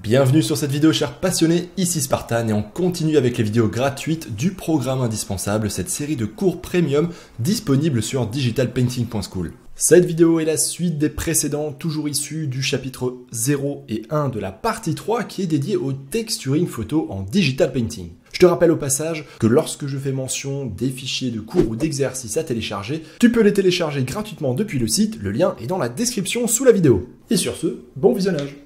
Bienvenue sur cette vidéo chers passionnés, ici Spartan et on continue avec les vidéos gratuites du programme indispensable, cette série de cours premium disponible sur digitalpainting.school. Cette vidéo est la suite des précédents, toujours issus du chapitre 0 et 1 de la partie 3 qui est dédiée au texturing photo en digital painting. Je te rappelle au passage que lorsque je fais mention des fichiers de cours ou d'exercices à télécharger, tu peux les télécharger gratuitement depuis le site, le lien est dans la description sous la vidéo. Et sur ce, bon visionnage.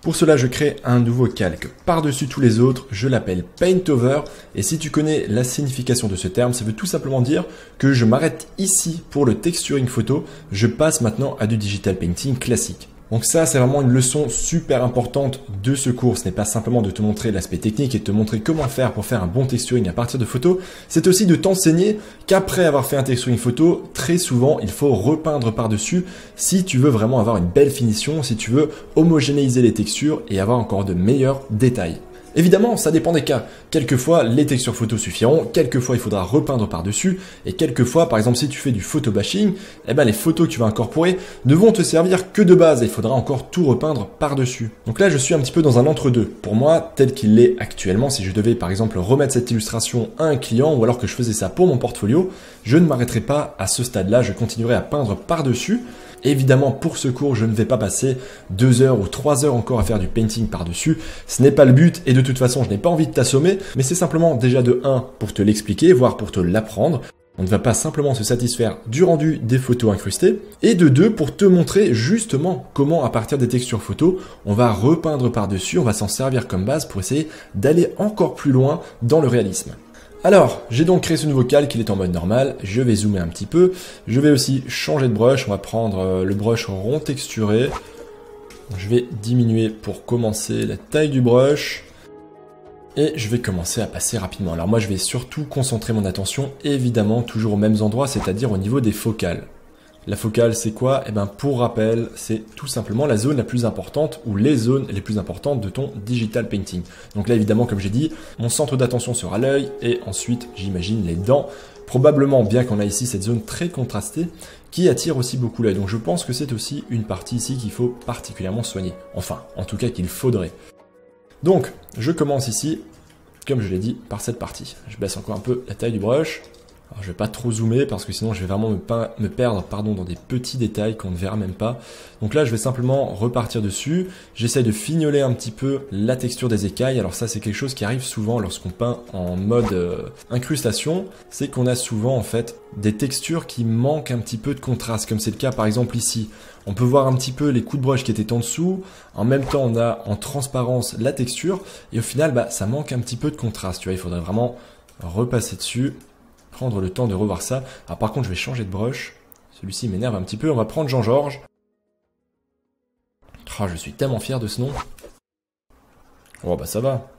Pour cela, je crée un nouveau calque par-dessus tous les autres, je l'appelle Paintover, et si tu connais la signification de ce terme, ça veut tout simplement dire que je m'arrête ici pour le texturing photo, je passe maintenant à du digital painting classique. Donc ça, c'est vraiment une leçon super importante de ce cours. Ce n'est pas simplement de te montrer l'aspect technique et de te montrer comment faire pour faire un bon texturing à partir de photos. C'est aussi de t'enseigner qu'après avoir fait un texturing photo, très souvent, il faut repeindre par-dessus si tu veux vraiment avoir une belle finition, si tu veux homogénéiser les textures et avoir encore de meilleurs détails. Évidemment, ça dépend des cas. Quelquefois, les textures photos suffiront, quelquefois il faudra repeindre par-dessus, et quelquefois, par exemple, si tu fais du photo bashing, les photos que tu vas incorporer ne vont te servir que de base, et il faudra encore tout repeindre par-dessus. Donc là, je suis un petit peu dans un entre-deux. Pour moi, tel qu'il l'est actuellement, si je devais par exemple remettre cette illustration à un client, ou alors que je faisais ça pour mon portfolio, je ne m'arrêterai pas à ce stade-là, je continuerai à peindre par-dessus. Évidemment, pour ce cours, je ne vais pas passer 2 heures ou 3 heures encore à faire du painting par-dessus. Ce n'est pas le but et de toute façon, je n'ai pas envie de t'assommer, mais c'est simplement déjà de 1 pour te l'expliquer, voire pour te l'apprendre. On ne va pas simplement se satisfaire du rendu des photos incrustées. Et de 2 pour te montrer justement comment à partir des textures photos, on va repeindre par-dessus, on va s'en servir comme base pour essayer d'aller encore plus loin dans le réalisme. Alors, j'ai donc créé ce nouveau calque, il est en mode normal, je vais zoomer un petit peu, je vais aussi changer de brush, on va prendre le brush rond texturé, je vais diminuer pour commencer la taille du brush, et je vais commencer à passer rapidement. Alors moi je vais surtout concentrer mon attention, évidemment, toujours aux mêmes endroits, c'est-à-dire au niveau des focales. La focale, c'est quoi? Pour rappel, c'est tout simplement la zone la plus importante ou les zones les plus importantes de ton digital painting. Donc là, évidemment, comme j'ai dit, mon centre d'attention sera l'œil et ensuite, j'imagine, les dents. Probablement, bien qu'on a ici cette zone très contrastée qui attire aussi beaucoup l'œil. Donc je pense que c'est aussi une partie ici qu'il faut particulièrement soigner. Enfin, en tout cas, qu'il faudrait. Donc, je commence ici, comme je l'ai dit, par cette partie. Je baisse encore un peu la taille du brush. Alors, je vais pas trop zoomer parce que sinon je vais vraiment me perdre dans des petits détails qu'on ne verra même pas. Donc là je vais simplement repartir dessus. J'essaie de fignoler un petit peu la texture des écailles. Alors ça c'est quelque chose qui arrive souvent lorsqu'on peint en mode incrustation. C'est qu'on a souvent en fait des textures qui manquent un petit peu de contraste. Comme c'est le cas par exemple ici. On peut voir un petit peu les coups de brush qui étaient en dessous. En même temps on a en transparence la texture. Et au final ça manque un petit peu de contraste. Tu vois, il faudrait vraiment repasser dessus. Prendre le temps de revoir ça. Alors par contre, je vais changer de brush. Celui-ci m'énerve un petit peu. On va prendre Jean-Georges. Oh, je suis tellement fier de ce nom. Oh bah ça va.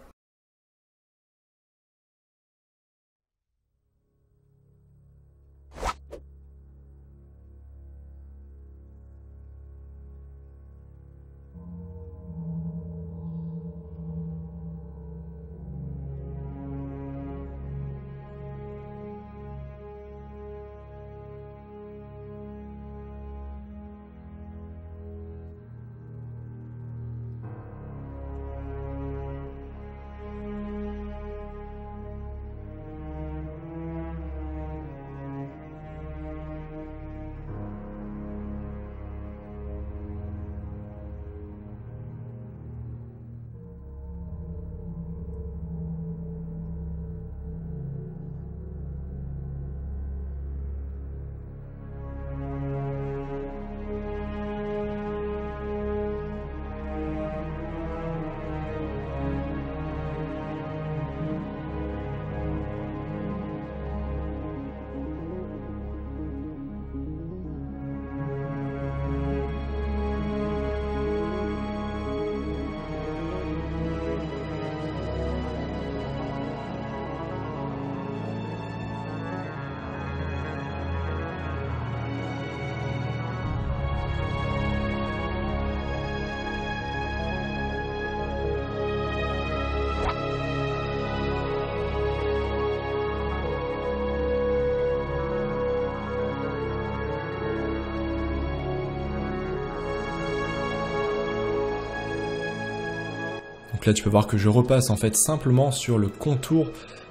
Donc là tu peux voir que je repasse en fait simplement sur le contour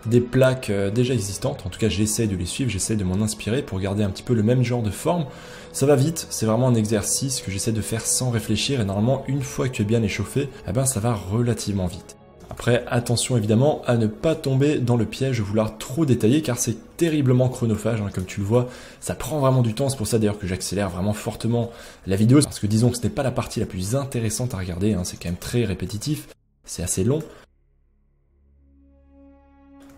des plaques déjà existantes. En tout cas j'essaie de les suivre, j'essaie de m'en inspirer pour garder un petit peu le même genre de forme. Ça va vite, c'est vraiment un exercice que j'essaie de faire sans réfléchir et normalement une fois que tu es bien échauffé, eh ben ça va relativement vite. Après, attention évidemment à ne pas tomber dans le piège de vouloir trop détailler car c'est terriblement chronophage, hein, comme tu le vois, ça prend vraiment du temps, c'est pour ça d'ailleurs que j'accélère vraiment fortement la vidéo, parce que disons que ce n'est pas la partie la plus intéressante à regarder, hein, c'est quand même très répétitif, c'est assez long.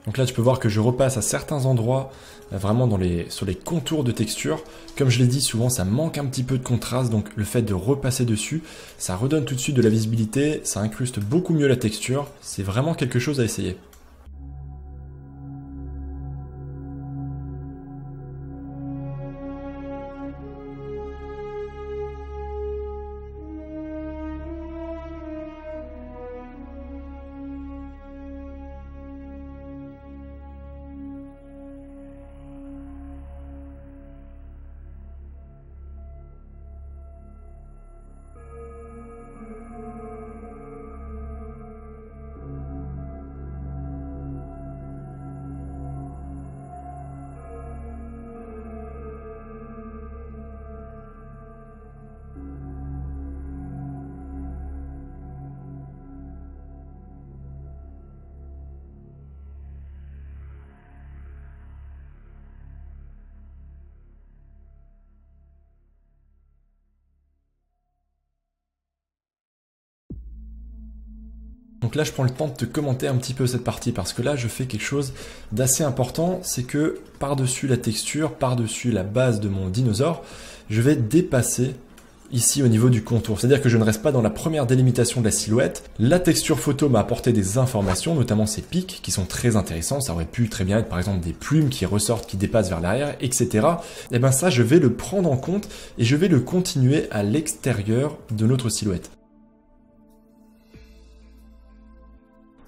Donc là tu peux voir que je repasse à certains endroits vraiment sur les contours de texture. Comme je l'ai dit, souvent ça manque un petit peu de contraste, donc le fait de repasser dessus, ça redonne tout de suite de la visibilité, ça incruste beaucoup mieux la texture, c'est vraiment quelque chose à essayer. Donc là, je prends le temps de te commenter un petit peu cette partie parce que là, je fais quelque chose d'assez important, c'est que par-dessus la texture, par-dessus la base de mon dinosaure, je vais dépasser ici au niveau du contour. C'est-à-dire que je ne reste pas dans la première délimitation de la silhouette. La texture photo m'a apporté des informations, notamment ces pics qui sont très intéressants. Ça aurait pu très bien être par exemple des plumes qui ressortent, qui dépassent vers l'arrière, etc. Et bien ça, je vais le prendre en compte et je vais le continuer à l'extérieur de notre silhouette.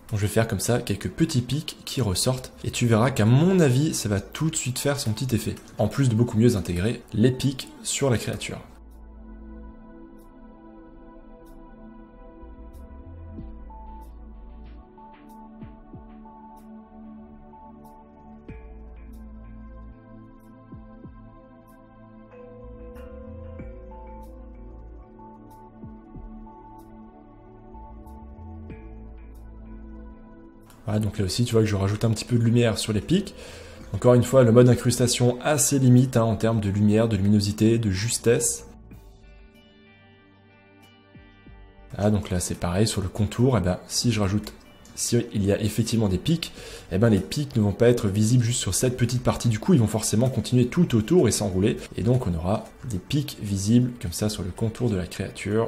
Donc je vais faire comme ça quelques petits pics qui ressortent et tu verras qu'à mon avis ça va tout de suite faire son petit effet. En plus de beaucoup mieux intégrer les pics sur la créature. Voilà, donc là aussi tu vois que je rajoute un petit peu de lumière sur les pics. Encore une fois, le mode incrustation a ses limites hein, en termes de lumière, de luminosité, de justesse. Ah, donc là c'est pareil, sur le contour, si il y a effectivement des pics, les pics ne vont pas être visibles juste sur cette petite partie du cou, ils vont forcément continuer tout autour et s'enrouler. Et donc on aura des pics visibles comme ça sur le contour de la créature.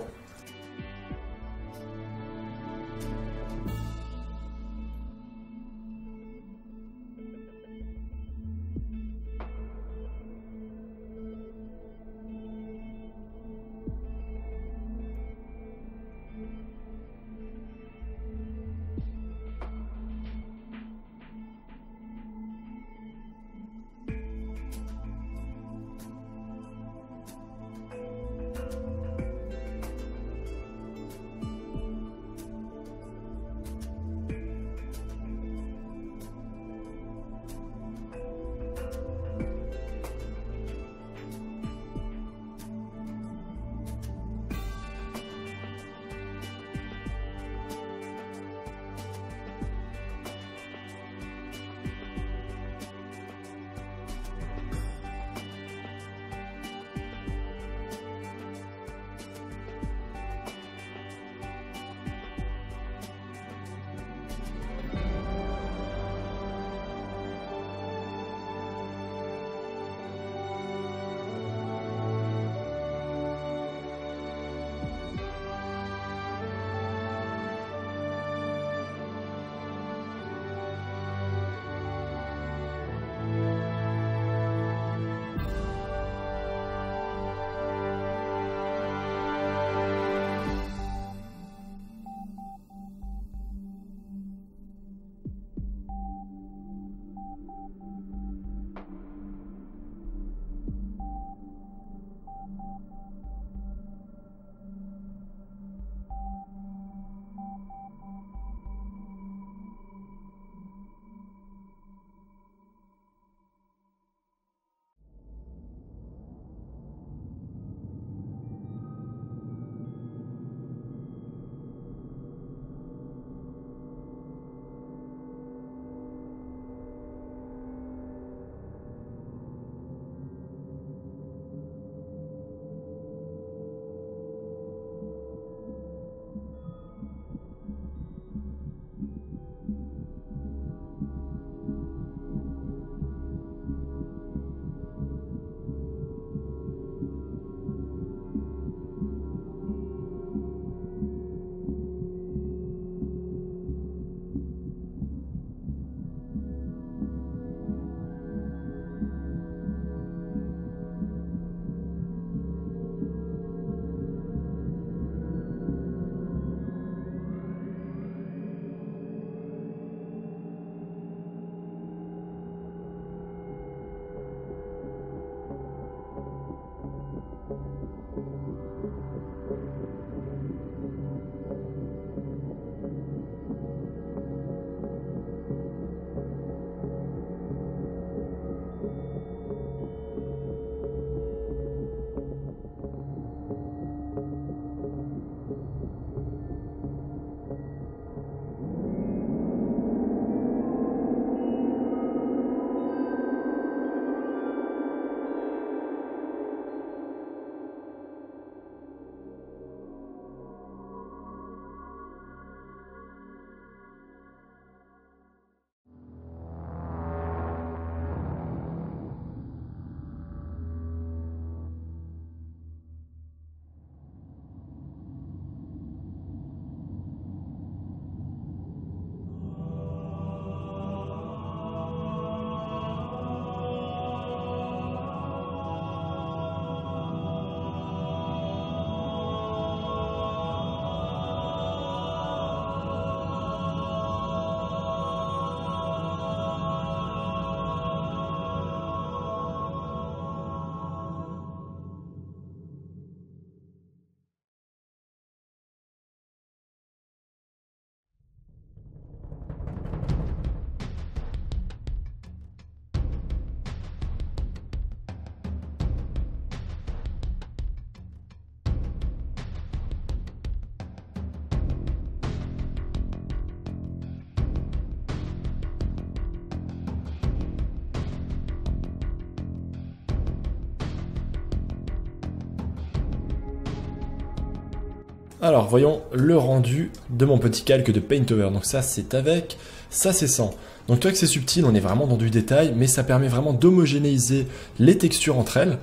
Alors voyons le rendu de mon petit calque de Paintover. Donc ça c'est avec, ça c'est sans. Donc tu vois que c'est subtil, on est vraiment dans du détail, mais ça permet vraiment d'homogénéiser les textures entre elles.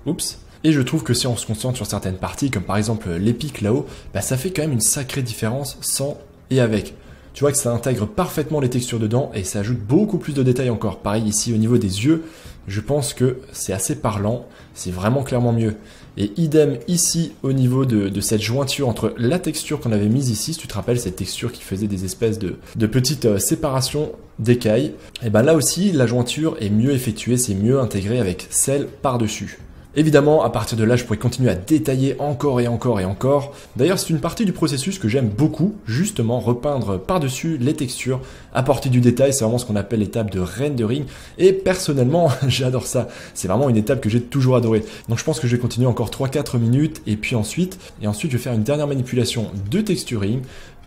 Oups. Et je trouve que si on se concentre sur certaines parties, comme par exemple les pics là-haut, bah ça fait quand même une sacrée différence sans et avec. Tu vois que ça intègre parfaitement les textures dedans et ça ajoute beaucoup plus de détails encore. Pareil ici au niveau des yeux, je pense que c'est assez parlant, c'est vraiment clairement mieux. Et idem ici au niveau de cette jointure entre la texture qu'on avait mise ici, si tu te rappelles cette texture qui faisait des espèces de petites séparations d'écailles, et ben là aussi la jointure est mieux effectuée, c'est mieux intégré avec celle par-dessus. Évidemment, à partir de là, je pourrais continuer à détailler encore et encore et encore. D'ailleurs, c'est une partie du processus que j'aime beaucoup, justement, repeindre par-dessus les textures, apporter du détail, c'est vraiment ce qu'on appelle l'étape de rendering. Et personnellement, j'adore ça. C'est vraiment une étape que j'ai toujours adorée. Donc je pense que je vais continuer encore 3-4 minutes, et puis ensuite, je vais faire une dernière manipulation de texturing,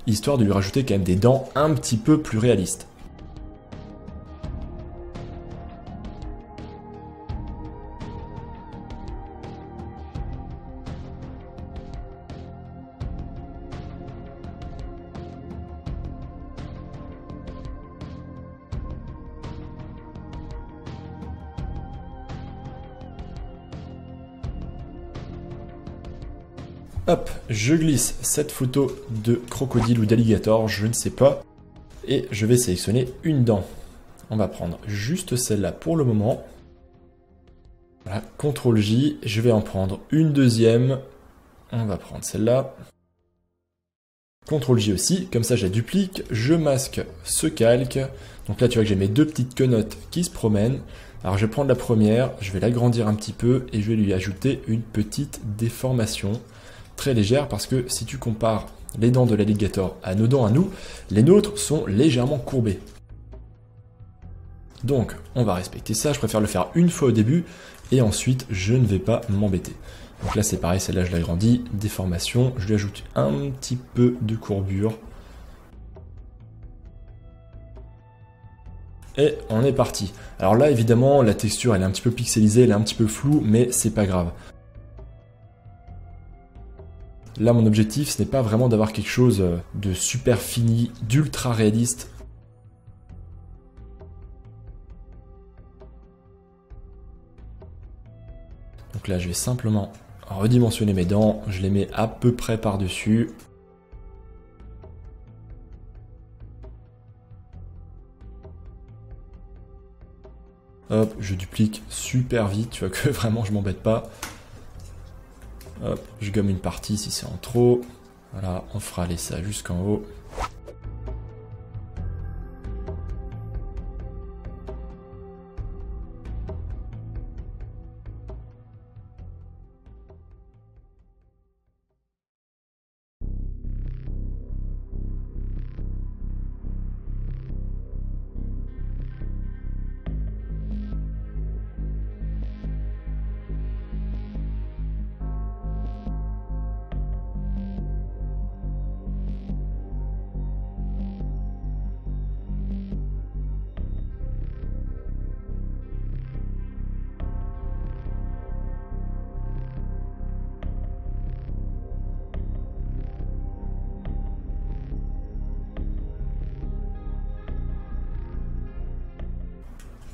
histoire de lui rajouter quand même des dents un petit peu plus réalistes. Hop, je glisse cette photo de crocodile ou d'alligator, je ne sais pas. Et je vais sélectionner une dent. On va prendre juste celle-là pour le moment. Voilà, CTRL J, je vais en prendre une deuxième. On va prendre celle-là. CTRL J aussi, comme ça je la duplique, je masque ce calque. Donc là tu vois que j'ai mes deux petites quenottes qui se promènent. Alors je vais prendre la première, je vais l'agrandir un petit peu et je vais lui ajouter une petite déformation. Très légère parce que si tu compares les dents de l'alligator à nos dents à nous, les nôtres sont légèrement courbées. Donc on va respecter ça, je préfère le faire une fois au début et ensuite je ne vais pas m'embêter. Donc là c'est pareil, celle-là je l'agrandis, déformation, je lui ajoute un petit peu de courbure. Et on est parti. Alors là évidemment la texture elle est un petit peu pixelisée, elle est un petit peu floue, mais c'est pas grave. Là, mon objectif, ce n'est pas vraiment d'avoir quelque chose de super fini, d'ultra réaliste. Donc là, je vais simplement redimensionner mes dents. Je les mets à peu près par-dessus. Hop, je duplique super vite. Tu vois que vraiment, je m'embête pas. Hop, je gomme une partie si c'est en trop. Voilà, on fera aller ça jusqu'en haut.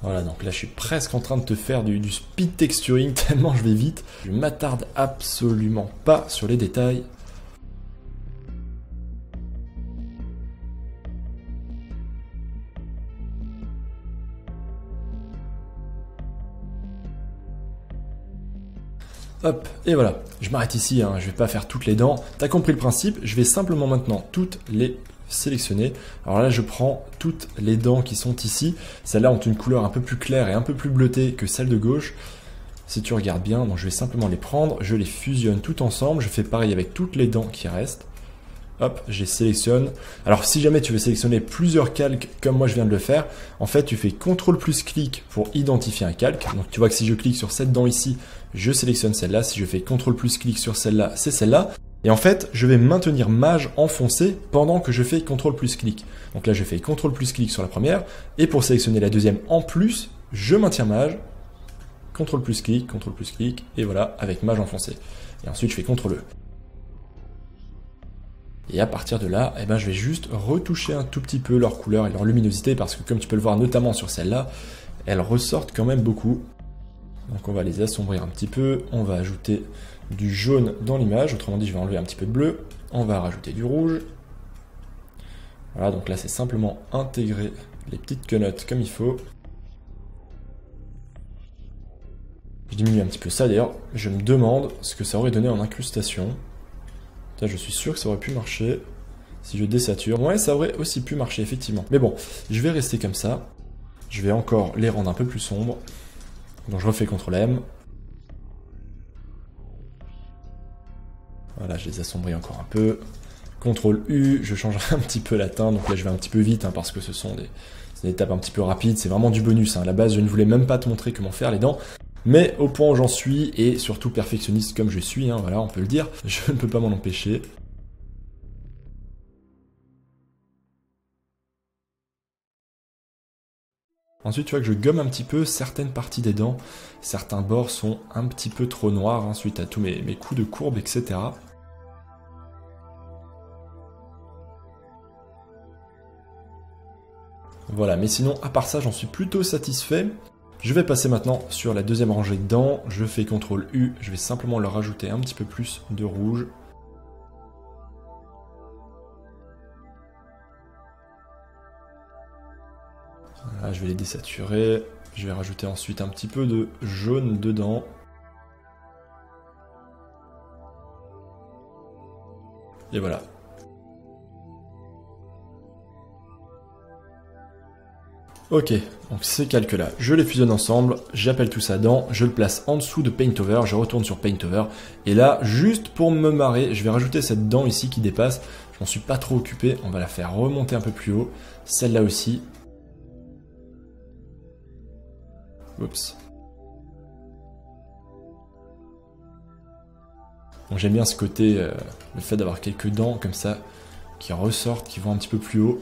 Voilà, donc là je suis presque en train de te faire du speed texturing tellement je vais vite. Je m'attarde absolument pas sur les détails. Hop, et voilà, je m'arrête ici, hein, je vais pas faire toutes les dents. T'as compris le principe, je vais simplement maintenant toutes les sélectionner. Alors là, je prends toutes les dents qui sont ici. Celles-là ont une couleur un peu plus claire et un peu plus bleutée que celle de gauche. Si tu regardes bien, donc je vais simplement les prendre, je les fusionne tout ensemble. Je fais pareil avec toutes les dents qui restent. Hop, je les sélectionne. Alors si jamais tu veux sélectionner plusieurs calques comme moi je viens de le faire, en fait tu fais CTRL plus clic pour identifier un calque. Donc tu vois que si je clique sur cette dent ici, je sélectionne celle-là. Si je fais CTRL plus clic sur celle-là, c'est celle-là. Et en fait, je vais maintenir Maj enfoncé pendant que je fais CTRL plus clic. Donc là, je fais CTRL plus clic sur la première. Et pour sélectionner la deuxième en plus, je maintiens Maj. CTRL plus clic, et voilà, avec Maj enfoncé. Et ensuite, je fais CTRL E. Et à partir de là, je vais juste retoucher un tout petit peu leur couleur et leur luminosité, parce que comme tu peux le voir notamment sur celle-là, elles ressortent quand même beaucoup. Donc on va les assombrir un petit peu, on va ajouter du jaune dans l'image, autrement dit je vais enlever un petit peu de bleu, on va rajouter du rouge. Voilà, donc là c'est simplement intégrer les petites quenottes comme il faut. Je diminue un petit peu ça, d'ailleurs je me demande ce que ça aurait donné en incrustation. Là, je suis sûr que ça aurait pu marcher si je désature. Ouais, ça aurait aussi pu marcher effectivement. Mais bon, je vais rester comme ça. Je vais encore les rendre un peu plus sombres. Donc je refais CTRL-M. Voilà, je les assombris encore un peu. CTRL-U, je change un petit peu la teinte. Donc là, je vais un petit peu vite parce que ce sont des étapes un petit peu rapides. C'est vraiment du bonus. À la base, je ne voulais même pas te montrer comment faire les dents. Mais au point où j'en suis, et surtout perfectionniste comme je suis, voilà, on peut le dire, je ne peux pas m'en empêcher. Ensuite, tu vois que je gomme un petit peu certaines parties des dents. Certains bords sont un petit peu trop noirs suite à tous mes coups de courbe, etc. Voilà, mais sinon, à part ça, j'en suis plutôt satisfait. Je vais passer maintenant sur la deuxième rangée de dents. Je fais CTRL-U, je vais simplement leur rajouter un petit peu plus de rouge. Voilà, je vais les désaturer. Je vais rajouter ensuite un petit peu de jaune dedans. Et voilà. Ok, donc ces calques-là, je les fusionne ensemble, j'appelle tout ça dents, je le place en dessous de Paintover, je retourne sur Paintover, et là, juste pour me marrer, je vais rajouter cette dent ici qui dépasse, je m'en suis pas trop occupé, on va la faire remonter un peu plus haut, celle-là aussi. Oups. Bon, j'aime bien ce côté, le fait d'avoir quelques dents comme ça, qui ressortent, qui vont un petit peu plus haut.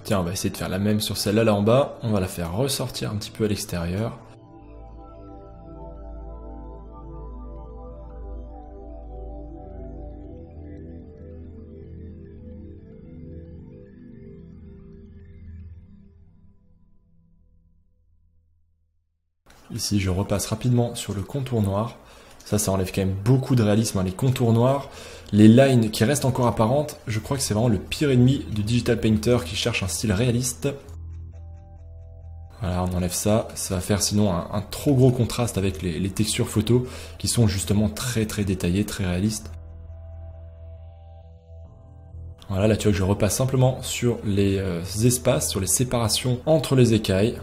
Tiens, on va essayer de faire la même sur celle-là, là en bas. On va la faire ressortir un petit peu à l'extérieur. Ici, je repasse rapidement sur le contour noir. Ça enlève quand même beaucoup de réalisme, les contours noirs. Les lines qui restent encore apparentes, je crois que c'est vraiment le pire ennemi du Digital Painter qui cherche un style réaliste. Voilà, on enlève ça. Ça va faire sinon un trop gros contraste avec les textures photos qui sont justement très détaillées, très réalistes. Voilà, là tu vois que je repasse simplement sur les espaces, sur les séparations entre les écailles.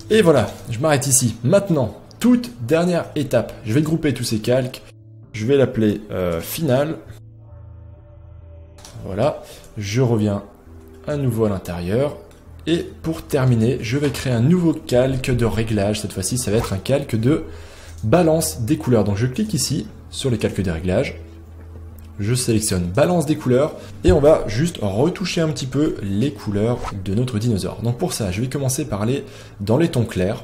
Et voilà, je m'arrête ici. Maintenant, toute dernière étape. Je vais grouper tous ces calques. Je vais l'appeler Final. Voilà, je reviens à nouveau à l'intérieur. Et pour terminer, je vais créer un nouveau calque de réglage. Cette fois-ci, ça va être un calque de balance des couleurs. Donc je clique ici sur les calques des réglages. Je sélectionne balance des couleurs et on va juste retoucher un petit peu les couleurs de notre dinosaure. Donc pour ça, je vais commencer par aller dans les tons clairs,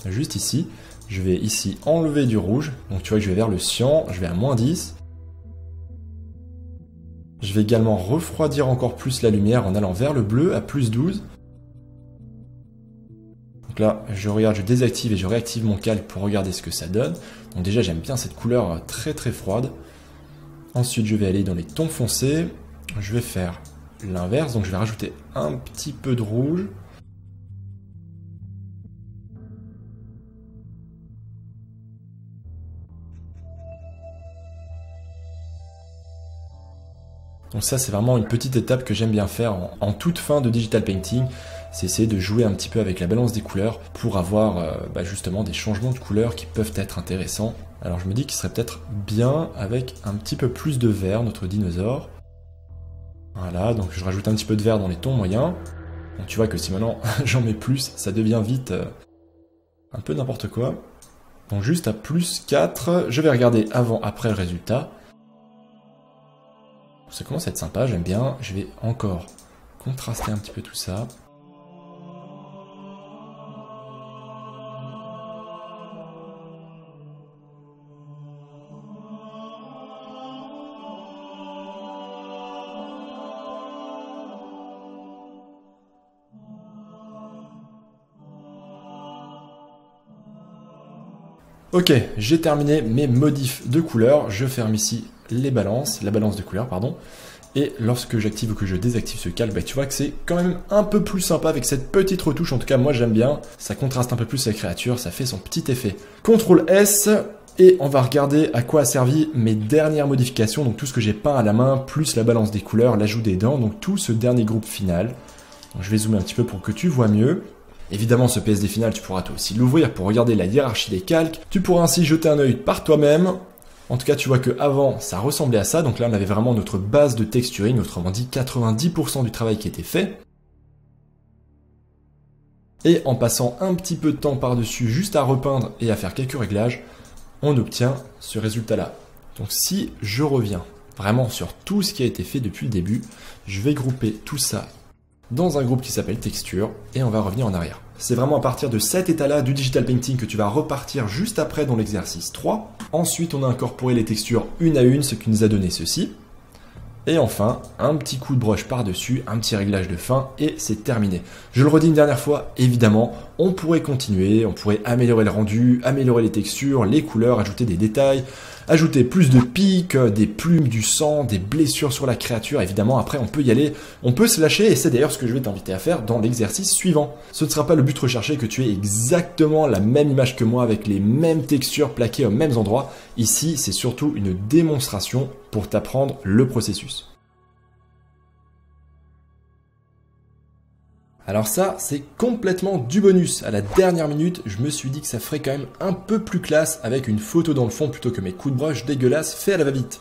juste ici. Je vais ici enlever du rouge, donc tu vois que je vais vers le cyan, je vais à -10. Je vais également refroidir encore plus la lumière en allant vers le bleu à +12. Donc là, je regarde, je désactive et je réactive mon calque pour regarder ce que ça donne. Donc déjà, j'aime bien cette couleur très froide. Ensuite, je vais aller dans les tons foncés. Je vais faire l'inverse, donc je vais rajouter un petit peu de rouge. Donc ça, c'est vraiment une petite étape que j'aime bien faire en toute fin de digital painting. C'est essayer de jouer un petit peu avec la balance des couleurs pour avoir justement des changements de couleurs qui peuvent être intéressants. Alors je me dis qu'il serait peut-être bien avec un petit peu plus de vert, notre dinosaure. Voilà, donc je rajoute un petit peu de vert dans les tons moyens. Donc tu vois que si maintenant j'en mets plus, ça devient vite un peu n'importe quoi. Donc juste à plus 4, je vais regarder avant-après le résultat. Ça commence à être sympa, j'aime bien. Je vais encore contraster un petit peu tout ça. Ok, j'ai terminé mes modifs de couleur. Je ferme ici les balances, la balance de couleur, pardon. Et lorsque j'active ou que je désactive ce calque, bah, tu vois que c'est quand même un peu plus sympa avec cette petite retouche. En tout cas, moi j'aime bien. Ça contraste un peu plus la créature, ça fait son petit effet. CTRL S, et on va regarder à quoi a servi mes dernières modifications. Donc tout ce que j'ai peint à la main, plus la balance des couleurs, l'ajout des dents. Donc tout ce dernier groupe final. Donc, je vais zoomer un petit peu pour que tu vois mieux. Évidemment, ce PSD final, tu pourras toi aussi l'ouvrir pour regarder la hiérarchie des calques. Tu pourras ainsi jeter un œil par toi-même. En tout cas, tu vois qu'avant, ça ressemblait à ça. Donc là, on avait vraiment notre base de texturing, autrement dit 90% du travail qui était fait. Et en passant un petit peu de temps par-dessus, juste à repeindre et à faire quelques réglages, on obtient ce résultat-là. Donc si je reviens vraiment sur tout ce qui a été fait depuis le début, je vais grouper tout ça dans un groupe qui s'appelle texture et on va revenir en arrière. C'est vraiment à partir de cet état-là du digital painting que tu vas repartir juste après dans l'exercice 3. Ensuite, on a incorporé les textures une à une, ce qui nous a donné ceci. Et enfin, un petit coup de brush par-dessus, un petit réglage de fin et c'est terminé. Je le redis une dernière fois, évidemment, on pourrait continuer, on pourrait améliorer le rendu, améliorer les textures, les couleurs, ajouter des détails, ajouter plus de pics, des plumes, du sang, des blessures sur la créature. Évidemment, après, on peut y aller, on peut se lâcher et c'est d'ailleurs ce que je vais t'inviter à faire dans l'exercice suivant. Ce ne sera pas le but recherché que tu aies exactement la même image que moi avec les mêmes textures plaquées aux mêmes endroits. Ici, c'est surtout une démonstration pour t'apprendre le processus. Alors ça, c'est complètement du bonus. À la dernière minute, je me suis dit que ça ferait quand même un peu plus classe avec une photo dans le fond plutôt que mes coups de brush dégueulasses faits à la va-vite.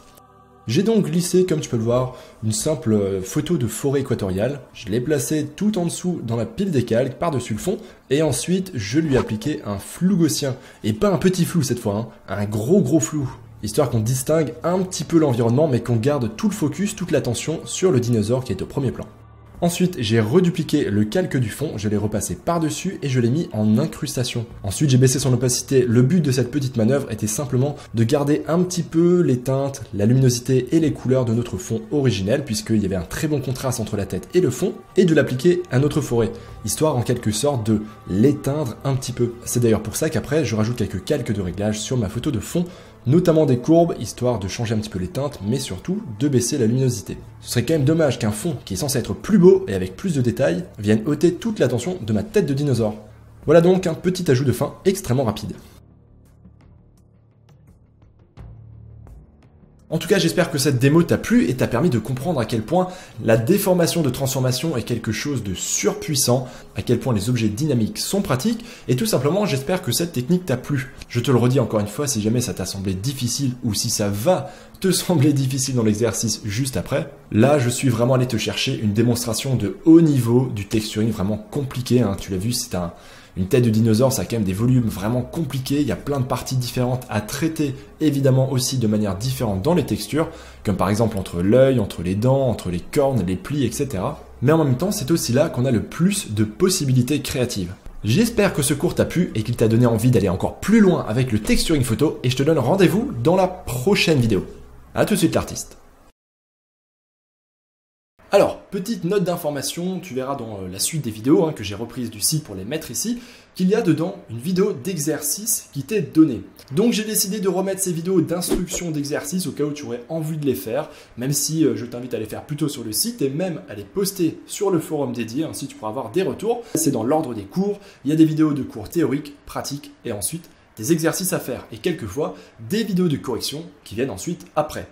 J'ai donc glissé, comme tu peux le voir, une simple photo de forêt équatoriale. Je l'ai placée tout en dessous dans la pile des calques, par-dessus le fond, et ensuite je lui ai appliqué un flou gaussien. Et pas un petit flou cette fois, hein, un gros flou. Histoire qu'on distingue un petit peu l'environnement, mais qu'on garde tout le focus, toute l'attention sur le dinosaure qui est au premier plan. Ensuite, j'ai redupliqué le calque du fond, je l'ai repassé par-dessus et je l'ai mis en incrustation. Ensuite, j'ai baissé son opacité. Le but de cette petite manœuvre était simplement de garder un petit peu les teintes, la luminosité et les couleurs de notre fond originel, puisqu'il y avait un très bon contraste entre la tête et le fond, et de l'appliquer à notre forêt, histoire en quelque sorte de l'éteindre un petit peu. C'est d'ailleurs pour ça qu'après, je rajoute quelques calques de réglage sur ma photo de fond, notamment des courbes, histoire de changer un petit peu les teintes, mais surtout de baisser la luminosité. Ce serait quand même dommage qu'un fond qui est censé être plus beau et avec plus de détails vienne ôter toute l'attention de ma tête de dinosaure. Voilà donc un petit ajout de fin extrêmement rapide. En tout cas, j'espère que cette démo t'a plu et t'a permis de comprendre à quel point la déformation de transformation est quelque chose de surpuissant, à quel point les objets dynamiques sont pratiques, et tout simplement, j'espère que cette technique t'a plu. Je te le redis encore une fois, si jamais ça t'a semblé difficile ou si ça va te sembler difficile dans l'exercice juste après, là, je suis vraiment allé te chercher une démonstration de haut niveau du texturing vraiment compliqué, hein. Tu l'as vu, c'est une tête de dinosaure, ça a quand même des volumes vraiment compliqués, il y a plein de parties différentes à traiter, évidemment aussi de manière différente dans les textures, comme par exemple entre l'œil, entre les dents, entre les cornes, les plis, etc. Mais en même temps, c'est aussi là qu'on a le plus de possibilités créatives. J'espère que ce cours t'a plu et qu'il t'a donné envie d'aller encore plus loin avec le texturing photo, et je te donne rendez-vous dans la prochaine vidéo. A tout de suite l'artiste. Alors, petite note d'information, tu verras dans la suite des vidéos que j'ai reprises du site pour les mettre ici, qu'il y a dedans une vidéo d'exercice qui t'est donnée. Donc j'ai décidé de remettre ces vidéos d'instruction d'exercice au cas où tu aurais envie de les faire, même si je t'invite à les faire plutôt sur le site et même à les poster sur le forum dédié, ainsi tu pourras avoir des retours. C'est dans l'ordre des cours, il y a des vidéos de cours théoriques, pratiques et ensuite des exercices à faire et quelquefois des vidéos de correction qui viennent ensuite après.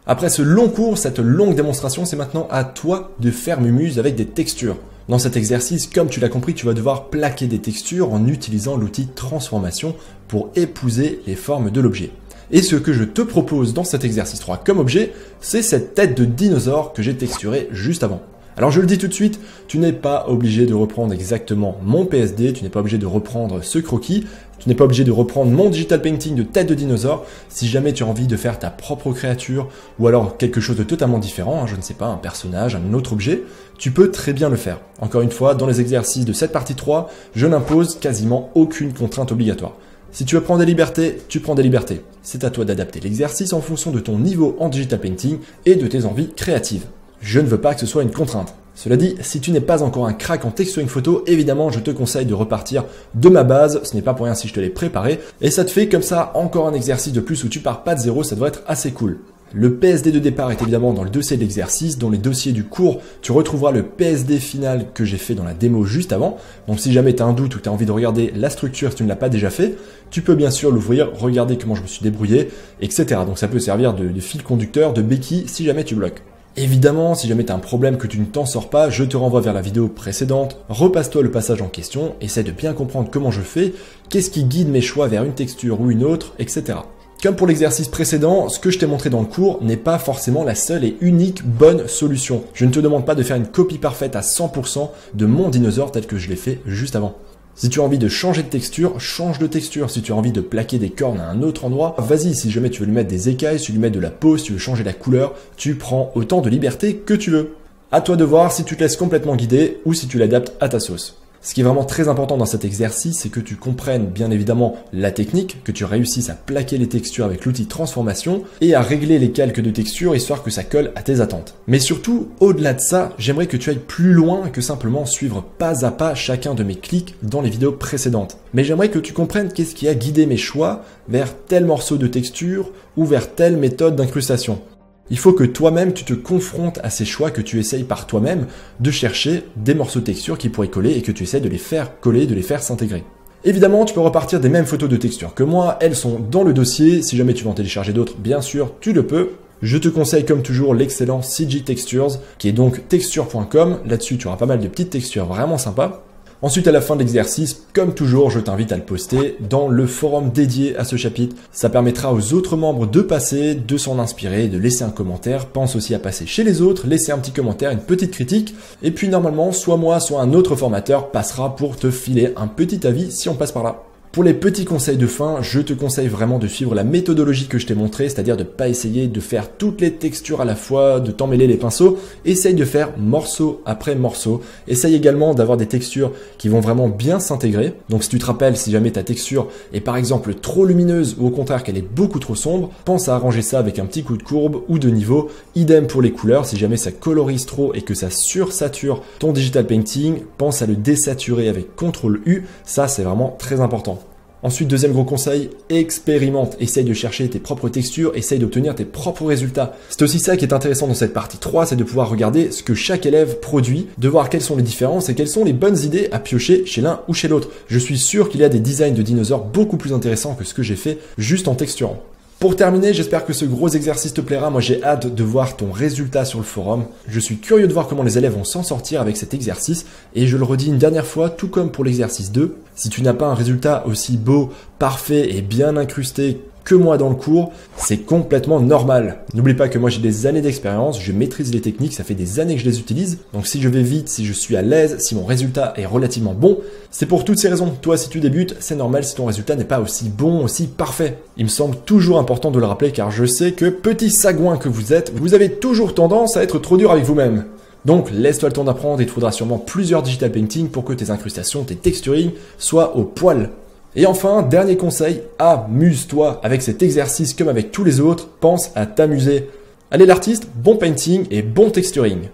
Après ce long cours, cette longue démonstration, c'est maintenant à toi de faire mumuse avec des textures. Dans cet exercice, comme tu l'as compris, tu vas devoir plaquer des textures en utilisant l'outil transformation pour épouser les formes de l'objet. Et ce que je te propose dans cet exercice 3 comme objet, c'est cette tête de dinosaure que j'ai texturée juste avant. Alors je le dis tout de suite, tu n'es pas obligé de reprendre exactement mon PSD, tu n'es pas obligé de reprendre ce croquis, tu n'es pas obligé de reprendre mon digital painting de tête de dinosaure. Si jamais tu as envie de faire ta propre créature ou alors quelque chose de totalement différent, je ne sais pas, un personnage, un autre objet, tu peux très bien le faire. Encore une fois, dans les exercices de cette partie 3, je n'impose quasiment aucune contrainte obligatoire. Si tu veux prendre des libertés, tu prends des libertés. C'est à toi d'adapter l'exercice en fonction de ton niveau en digital painting et de tes envies créatives. Je ne veux pas que ce soit une contrainte. Cela dit, si tu n'es pas encore un crack en texturing photo, évidemment, je te conseille de repartir de ma base. Ce n'est pas pour rien si je te l'ai préparé. Et ça te fait comme ça encore un exercice de plus où tu pars pas de zéro, ça devrait être assez cool. Le PSD de départ est évidemment dans le dossier de l'exercice. Dans les dossiers du cours, tu retrouveras le PSD final que j'ai fait dans la démo juste avant. Donc si jamais tu as un doute ou tu as envie de regarder la structure si tu ne l'as pas déjà fait, tu peux bien sûr l'ouvrir, regarder comment je me suis débrouillé, etc. Donc ça peut servir de fil conducteur, de béquille si jamais tu bloques. Évidemment, si jamais tu as un problème que tu ne t'en sors pas, je te renvoie vers la vidéo précédente, repasse-toi le passage en question, essaie de bien comprendre comment je fais, qu'est-ce qui guide mes choix vers une texture ou une autre, etc. Comme pour l'exercice précédent, ce que je t'ai montré dans le cours n'est pas forcément la seule et unique bonne solution. Je ne te demande pas de faire une copie parfaite à 100% de mon dinosaure tel que je l'ai fait juste avant. Si tu as envie de changer de texture, change de texture. Si tu as envie de plaquer des cornes à un autre endroit, vas-y. Si jamais tu veux lui mettre des écailles, si tu veux lui mettre de la peau, si tu veux changer la couleur, tu prends autant de liberté que tu veux. À toi de voir si tu te laisses complètement guider ou si tu l'adaptes à ta sauce. Ce qui est vraiment très important dans cet exercice, c'est que tu comprennes bien évidemment la technique, que tu réussisses à plaquer les textures avec l'outil transformation et à régler les calques de texture histoire que ça colle à tes attentes. Mais surtout, au-delà de ça, j'aimerais que tu ailles plus loin que simplement suivre pas à pas chacun de mes clics dans les vidéos précédentes. Mais j'aimerais que tu comprennes qu'est-ce qui a guidé mes choix vers tel morceau de texture ou vers telle méthode d'incrustation. Il faut que toi-même tu te confrontes à ces choix, que tu essayes par toi-même de chercher des morceaux de texture qui pourraient coller et que tu essayes de les faire coller, de les faire s'intégrer. Évidemment, tu peux repartir des mêmes photos de texture que moi, elles sont dans le dossier. Si jamais tu veux en télécharger d'autres, bien sûr, tu le peux. Je te conseille comme toujours l'excellent CG Textures, qui est donc texture.com. Là-dessus, tu auras pas mal de petites textures vraiment sympas. Ensuite, à la fin de l'exercice, comme toujours, je t'invite à le poster dans le forum dédié à ce chapitre. Ça permettra aux autres membres de passer, de s'en inspirer, de laisser un commentaire. Pense aussi à passer chez les autres, laisser un petit commentaire, une petite critique. Et puis normalement, soit moi, soit un autre formateur passera pour te filer un petit avis si on passe par là. Pour les petits conseils de fin, je te conseille vraiment de suivre la méthodologie que je t'ai montrée, c'est-à-dire de ne pas essayer de faire toutes les textures à la fois, de t'emmêler les pinceaux. Essaye de faire morceau après morceau. Essaye également d'avoir des textures qui vont vraiment bien s'intégrer. Donc si tu te rappelles, si jamais ta texture est par exemple trop lumineuse ou au contraire qu'elle est beaucoup trop sombre, pense à arranger ça avec un petit coup de courbe ou de niveau. Idem pour les couleurs, si jamais ça colorise trop et que ça sursature ton digital painting, pense à le désaturer avec CTRL U. Ça, c'est vraiment très important. Ensuite, deuxième gros conseil, expérimente. Essaye de chercher tes propres textures, essaye d'obtenir tes propres résultats. C'est aussi ça qui est intéressant dans cette partie 3, c'est de pouvoir regarder ce que chaque élève produit, de voir quelles sont les différences et quelles sont les bonnes idées à piocher chez l'un ou chez l'autre. Je suis sûr qu'il y a des designs de dinosaures beaucoup plus intéressants que ce que j'ai fait juste en texturant. Pour terminer, j'espère que ce gros exercice te plaira. Moi, j'ai hâte de voir ton résultat sur le forum. Je suis curieux de voir comment les élèves vont s'en sortir avec cet exercice. Et je le redis une dernière fois, tout comme pour l'exercice 2, si tu n'as pas un résultat aussi beau, parfait et bien incrusté que moi dans le cours, c'est complètement normal. N'oublie pas que moi j'ai des années d'expérience, je maîtrise les techniques, ça fait des années que je les utilise. Donc si je vais vite, si je suis à l'aise, si mon résultat est relativement bon, c'est pour toutes ces raisons. Toi, si tu débutes, c'est normal si ton résultat n'est pas aussi bon, aussi parfait. Il me semble toujours important de le rappeler car je sais que petit sagouin que vous êtes, vous avez toujours tendance à être trop dur avec vous-même. Donc laisse-toi le temps d'apprendre, il te faudra sûrement plusieurs digital painting pour que tes incrustations, tes texturing soient au poil. Et enfin, dernier conseil, amuse-toi avec cet exercice comme avec tous les autres, pense à t'amuser. Allez l'artiste, bon painting et bon texturing.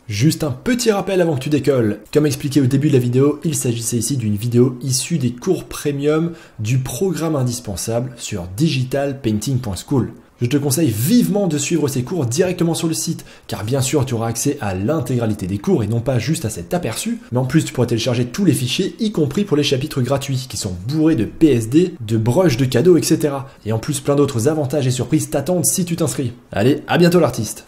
Juste un petit rappel avant que tu décolles. Comme expliqué au début de la vidéo, il s'agissait ici d'une vidéo issue des cours premium du programme indispensable sur digitalpainting.school. Je te conseille vivement de suivre ces cours directement sur le site, car bien sûr tu auras accès à l'intégralité des cours et non pas juste à cet aperçu, mais en plus tu pourras télécharger tous les fichiers, y compris pour les chapitres gratuits, qui sont bourrés de PSD, de brushes de cadeaux, etc. Et en plus plein d'autres avantages et surprises t'attendent si tu t'inscris. Allez, à bientôt l'artiste!